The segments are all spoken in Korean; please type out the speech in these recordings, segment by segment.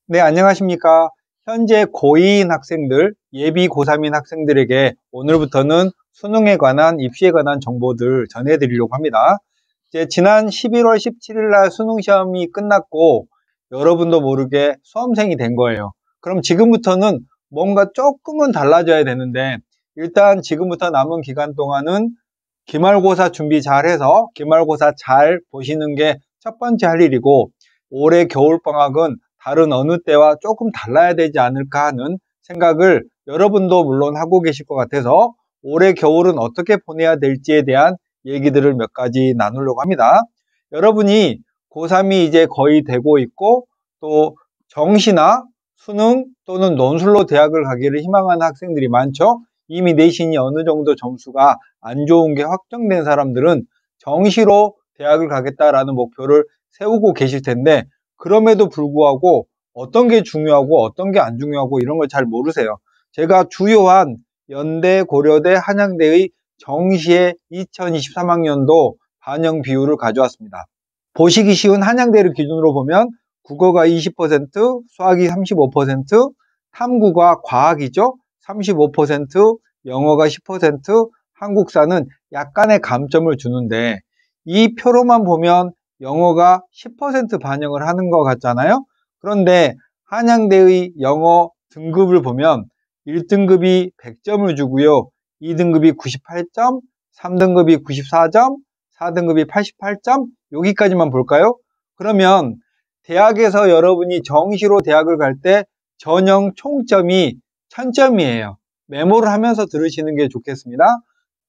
네, 안녕하십니까. 현재 고2인 학생들, 예비 고3인 학생들에게 오늘부터는 수능에 관한, 입시에 관한 정보들 전해드리려고 합니다. 이제 지난 11월 17일 날 수능 시험이 끝났고 여러분도 모르게 수험생이 된 거예요. 그럼 지금부터는 뭔가 조금은 달라져야 되는데 일단 지금부터 남은 기간 동안은 기말고사 준비 잘해서 기말고사 잘 보시는 게 첫 번째 할 일이고, 올해 겨울방학은 다른 어느 때와 조금 달라야 되지 않을까 하는 생각을 여러분도 물론 하고 계실 것 같아서 올해 겨울은 어떻게 보내야 될지에 대한 얘기들을 몇 가지 나누려고 합니다. 여러분이 고3이 이제 거의 되고 있고 또 정시나 수능 또는 논술로 대학을 가기를 희망하는 학생들이 많죠. 이미 내신이 어느 정도 점수가 안 좋은 게 확정된 사람들은 정시로 대학을 가겠다라는 목표를 세우고 계실 텐데, 그럼에도 불구하고 어떤 게 중요하고 어떤 게 안 중요하고 이런 걸 잘 모르세요. 제가 주요한 연대, 고려대, 한양대의 정시의 2023학년도 반영 비율을 가져왔습니다. 보시기 쉬운 한양대를 기준으로 보면 국어가 20%, 수학이 35%, 탐구가 과학이죠. 35%, 영어가 10%, 한국사는 약간의 감점을 주는데, 이 표로만 보면 영어가 10% 반영을 하는 것 같잖아요. 그런데 한양대의 영어 등급을 보면 1등급이 100점을 주고요. 2등급이 98점, 3등급이 94점, 4등급이 88점, 여기까지만 볼까요? 그러면 대학에서 여러분이 정시로 대학을 갈 때 전형 총점이 1000점이에요. 메모를 하면서 들으시는 게 좋겠습니다.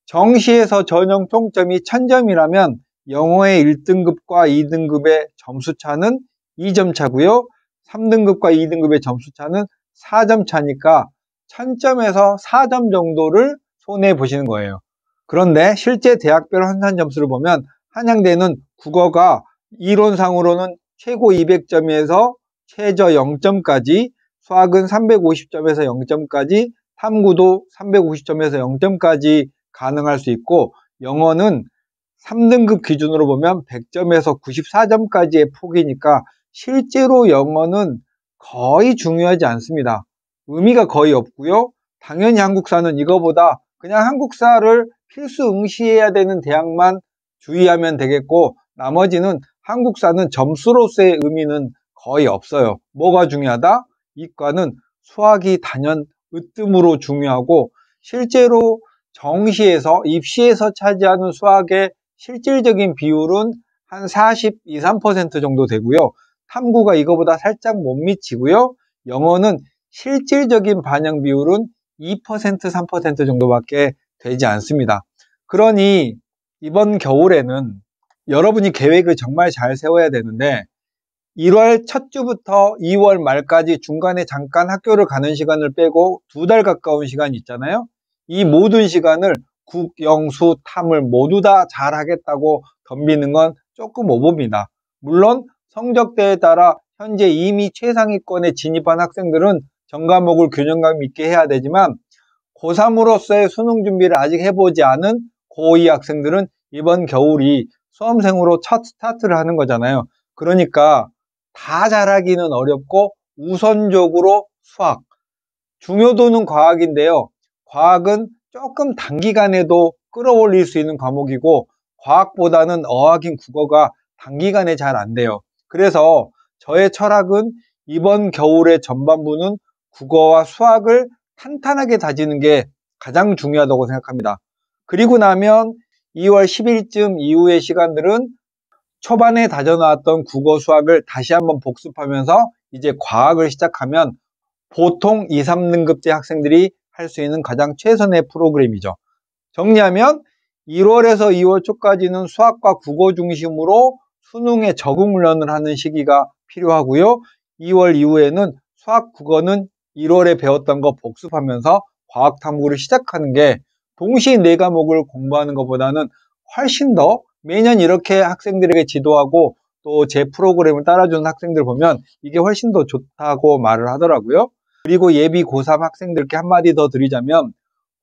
정시에서 전형 총점이 1000점이라면 영어의 1등급과 2등급의 점수 차는 2점 차고요. 3등급과 2등급의 점수 차는 4점 차니까 1000점에서 4점 정도를 손해 보시는 거예요. 그런데 실제 대학별 환산 점수를 보면 한양대는 국어가 이론상으로는 최고 200점에서 최저 0점까지, 수학은 350점에서 0점까지, 탐구도 350점에서 0점까지 가능할 수 있고, 영어는 3등급 기준으로 보면 100점에서 94점까지의 폭이니까 실제로 영어는 거의 중요하지 않습니다. 의미가 거의 없고요. 당연히 한국사는 이거보다 그냥 한국사를 필수 응시해야 되는 대학만 주의하면 되겠고, 나머지는 한국사는 점수로서의 의미는 거의 없어요. 뭐가 중요하다? 이과는 수학이 단연 으뜸으로 중요하고, 실제로 정시에서 입시에서 차지하는 수학의 실질적인 비율은 한 42, 3% 정도 되고요. 탐구가 이거보다 살짝 못 미치고요. 영어는 실질적인 반영 비율은 2%, 3% 정도밖에 되지 않습니다. 그러니 이번 겨울에는 여러분이 계획을 정말 잘 세워야 되는데, 1월 첫 주부터 2월 말까지 중간에 잠깐 학교를 가는 시간을 빼고 2달 가까운 시간이 있잖아요. 이 모든 시간을 국, 영, 수, 탐을 모두 다 잘하겠다고 덤비는 건 조금 오버입니다. 물론 성적대에 따라 현재 이미 최상위권에 진입한 학생들은 전 과목을 균형감 있게 해야 되지만, 고3으로서의 수능 준비를 아직 해보지 않은 고2 학생들은 이번 겨울이 수험생으로 첫 스타트를 하는 거잖아요. 그러니까 다 잘하기는 어렵고 우선적으로 수학, 중요도는 과학인데요. 과학은 조금 단기간에도 끌어올릴 수 있는 과목이고, 과학보다는 어학인 국어가 단기간에 잘 안 돼요. 그래서 저의 철학은 이번 겨울의 전반부는 국어와 수학을 탄탄하게 다지는 게 가장 중요하다고 생각합니다. 그리고 나면 2월 10일쯤 이후의 시간들은 초반에 다져놨던 국어, 수학을 다시 한번 복습하면서 이제 과학을 시작하면 보통 2, 3등급대 학생들이 할 수 있는 가장 최선의 프로그램이죠. 정리하면 1월에서 2월 초까지는 수학과 국어 중심으로 수능에 적응 훈련을 하는 시기가 필요하고요. 2월 이후에는 수학, 국어는 1월에 배웠던 거 복습하면서 과학 탐구를 시작하는 게 동시에 4과목을 공부하는 것보다는 훨씬 더, 매년 이렇게 학생들에게 지도하고 또 제 프로그램을 따라주는 학생들 보면 이게 훨씬 더 좋다고 말을 하더라고요. 그리고 예비 고3 학생들께 한마디 더 드리자면,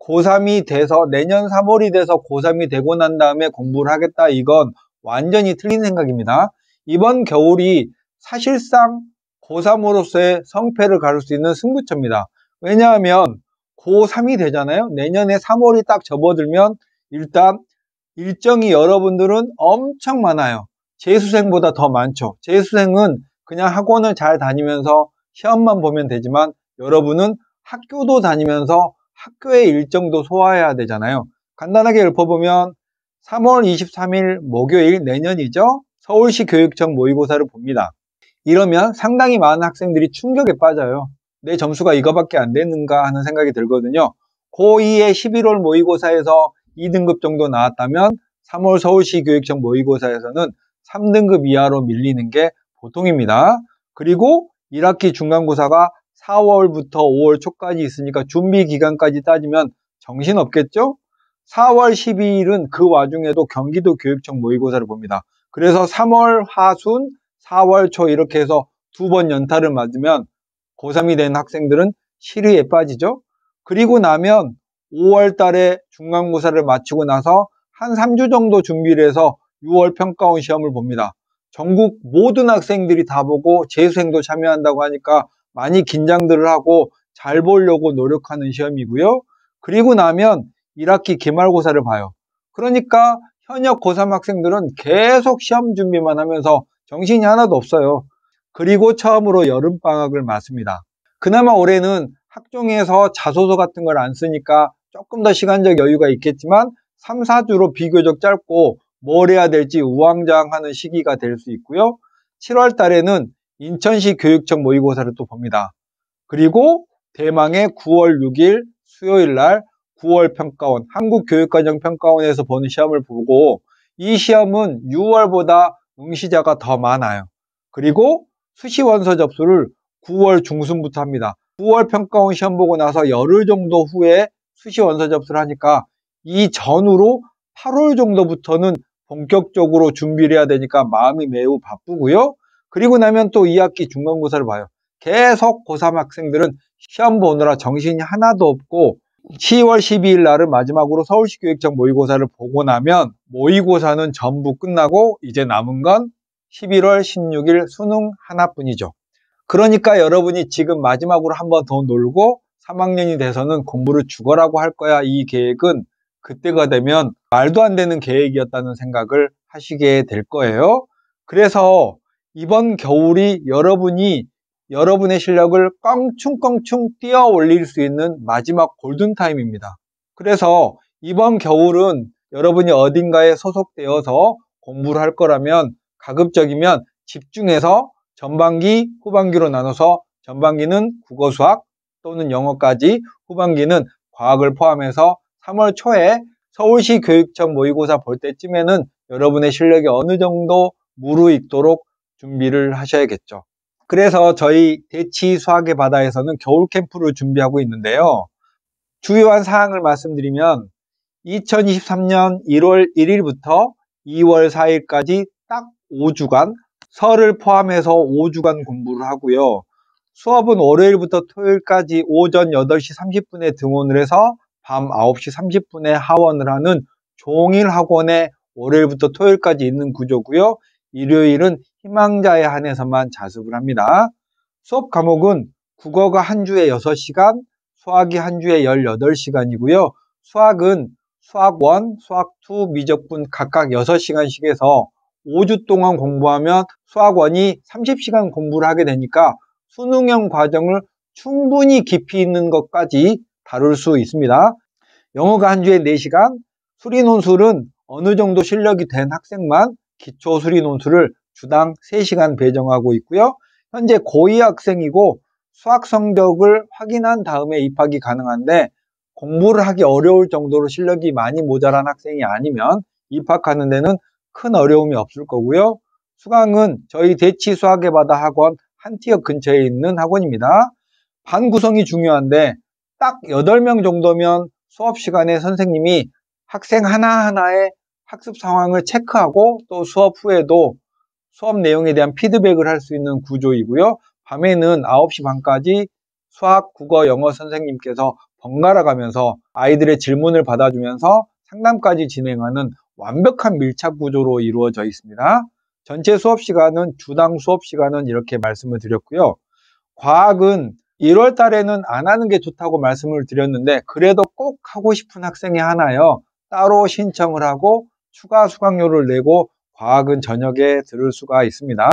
고3이 돼서 내년 3월이 돼서 고3이 되고 난 다음에 공부를 하겠다, 이건 완전히 틀린 생각입니다. 이번 겨울이 사실상 고3으로서의 성패를 가를 수 있는 승부처입니다. 왜냐하면 고3이 되잖아요. 내년에 3월이 딱 접어들면 일단 일정이 여러분들은 엄청 많아요. 재수생보다 더 많죠. 재수생은 그냥 학원을 잘 다니면서 시험만 보면 되지만 여러분은 학교도 다니면서 학교의 일정도 소화해야 되잖아요. 간단하게 읊어보면 3월 23일 목요일 내년이죠. 서울시 교육청 모의고사를 봅니다. 이러면 상당히 많은 학생들이 충격에 빠져요. 내 점수가 이거밖에 안 되는가 하는 생각이 들거든요. 고2의 11월 모의고사에서 2등급 정도 나왔다면 3월 서울시 교육청 모의고사에서는 3등급 이하로 밀리는 게 보통입니다. 그리고 1학기 중간고사가 4월부터 5월 초까지 있으니까 준비 기간까지 따지면 정신없겠죠? 4월 12일은 그 와중에도 경기도 교육청 모의고사를 봅니다. 그래서 3월 하순, 4월 초 이렇게 해서 2번 연타를 맞으면 고3이 된 학생들은 실의에 빠지죠. 그리고 나면 5월 달에 중간고사를 마치고 나서 한 3주 정도 준비를 해서 6월 평가원 시험을 봅니다. 전국 모든 학생들이 다 보고 재수생도 참여한다고 하니까 많이 긴장들을 하고 잘 보려고 노력하는 시험이고요. 그리고 나면 1학기 기말고사를 봐요. 그러니까 현역 고3 학생들은 계속 시험 준비만 하면서 정신이 하나도 없어요. 그리고 처음으로 여름방학을 맞습니다. 그나마 올해는 학종에서 자소서 같은 걸 안 쓰니까 조금 더 시간적 여유가 있겠지만 3, 4주로 비교적 짧고 뭘 해야 될지 우왕좌왕하는 시기가 될 수 있고요. 7월 달에는 인천시 교육청 모의고사를 또 봅니다. 그리고 대망의 9월 6일 수요일 날 9월 평가원, 한국교육과정평가원에서 보는 시험을 보고 이 시험은 6월보다 응시자가 더 많아요. 그리고 수시원서 접수를 9월 중순부터 합니다. 9월 평가원 시험 보고 나서 열흘 정도 후에 수시원서 접수를 하니까 이 전후로 8월 정도부터는 본격적으로 준비를 해야 되니까 마음이 매우 바쁘고요. 그리고 나면 또 2학기 중간고사를 봐요. 계속 고3 학생들은 시험 보느라 정신이 하나도 없고 10월 12일 날은 마지막으로 서울시 교육청 모의고사를 보고 나면 모의고사는 전부 끝나고 이제 남은 건 11월 16일 수능 하나뿐이죠. 그러니까 여러분이 지금 마지막으로 한 번 더 놀고 3학년이 돼서는 공부를 죽어라고 할 거야. 이 계획은 그때가 되면 말도 안 되는 계획이었다는 생각을 하시게 될 거예요. 그래서 이번 겨울이 여러분이 여러분의 실력을 껑충껑충 뛰어 올릴 수 있는 마지막 골든타임입니다. 그래서 이번 겨울은 여러분이 어딘가에 소속되어서 공부를 할 거라면 가급적이면 집중해서 전반기, 후반기로 나눠서 전반기는 국어, 수학 또는 영어까지, 후반기는 과학을 포함해서 3월 초에 서울시 교육청 모의고사 볼 때쯤에는 여러분의 실력이 어느 정도 무르익도록 준비를 하셔야겠죠. 그래서 저희 대치 수학의 바다에서는 겨울 캠프를 준비하고 있는데요. 주요한 사항을 말씀드리면 2023년 1월 1일부터 2월 4일까지 딱 5주간, 설을 포함해서 5주간 공부를 하고요. 수업은 월요일부터 토요일까지 오전 8시 30분에 등원을 해서 밤 9시 30분에 하원을 하는 종일 학원에 월요일부터 토요일까지 있는 구조고요. 일요일은 희망자에 한해서만 자습을 합니다. 수업 과목은 국어가 한 주에 6시간, 수학이 한 주에 18시간이고요. 수학은 수학 1, 수학 2, 미적분 각각 6시간씩 해서 5주 동안 공부하면 수학 1이 30시간 공부를 하게 되니까 수능형 과정을 충분히 깊이 있는 것까지 다룰 수 있습니다. 영어가 한 주에 4시간, 수리논술은 어느 정도 실력이 된 학생만 기초 수리논술을 주당 3시간 배정하고 있고요. 현재 고2 학생이고 수학 성적을 확인한 다음에 입학이 가능한데 공부를 하기 어려울 정도로 실력이 많이 모자란 학생이 아니면 입학하는 데는 큰 어려움이 없을 거고요. 수강은 저희 대치 수학의 바다 학원 한티역 근처에 있는 학원입니다. 반 구성이 중요한데 딱 8명 정도면 수업 시간에 선생님이 학생 하나하나의 학습 상황을 체크하고 또 수업 후에도 수업 내용에 대한 피드백을 할 수 있는 구조이고요. 밤에는 9시 반까지 수학, 국어, 영어 선생님께서 번갈아 가면서 아이들의 질문을 받아주면서 상담까지 진행하는 완벽한 밀착 구조로 이루어져 있습니다. 전체 수업 시간은 주당 수업 시간은 이렇게 말씀을 드렸고요. 과학은 1월 달에는 안 하는 게 좋다고 말씀을 드렸는데 그래도 꼭 하고 싶은 학생이 하나요. 따로 신청을 하고 추가 수강료를 내고 과학은 저녁에 들을 수가 있습니다.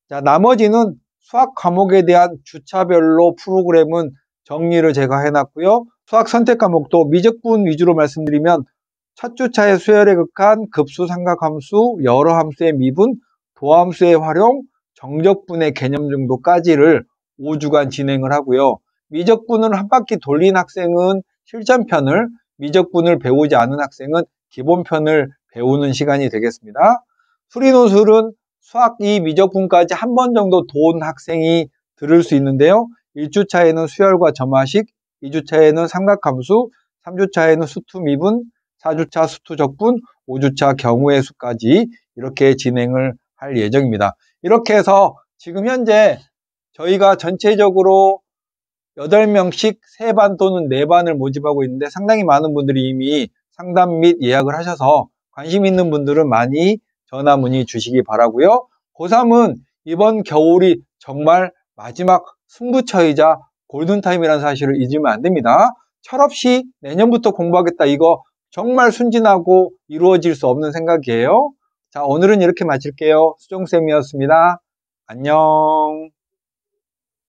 자, 나머지는 수학 과목에 대한 주차별로 프로그램은 정리를 제가 해놨고요. 수학 선택 과목도 미적분 위주로 말씀드리면 첫 주차의 수열에 극한, 급수, 삼각함수, 여러 함수의 미분, 도함수의 활용, 정적분의 개념 정도까지를 5주간 진행을 하고요. 미적분을 한 바퀴 돌린 학생은 실전편을, 미적분을 배우지 않은 학생은 기본편을 배우는 시간이 되겠습니다. 수리노술은 수학 2 미적분까지 한 번 정도 돈 학생이 들을 수 있는데요. 1주차에는 수열과 점화식, 2주차에는 삼각함수, 3주차에는 수투 미분, 4주차 수투 적분, 5주차 경우의 수까지 이렇게 진행을 할 예정입니다. 이렇게 해서 지금 현재 저희가 전체적으로 8명씩 3반 또는 4반을 모집하고 있는데 상당히 많은 분들이 이미 상담 및 예약을 하셔서 관심 있는 분들은 많이 전화 문의 주시기 바라고요. 고3은 이번 겨울이 정말 마지막 승부처이자 골든타임이라는 사실을 잊으면 안 됩니다. 철없이 내년부터 공부하겠다, 이거 정말 순진하고 이루어질 수 없는 생각이에요. 자, 오늘은 이렇게 마칠게요. 수종쌤이었습니다. 안녕.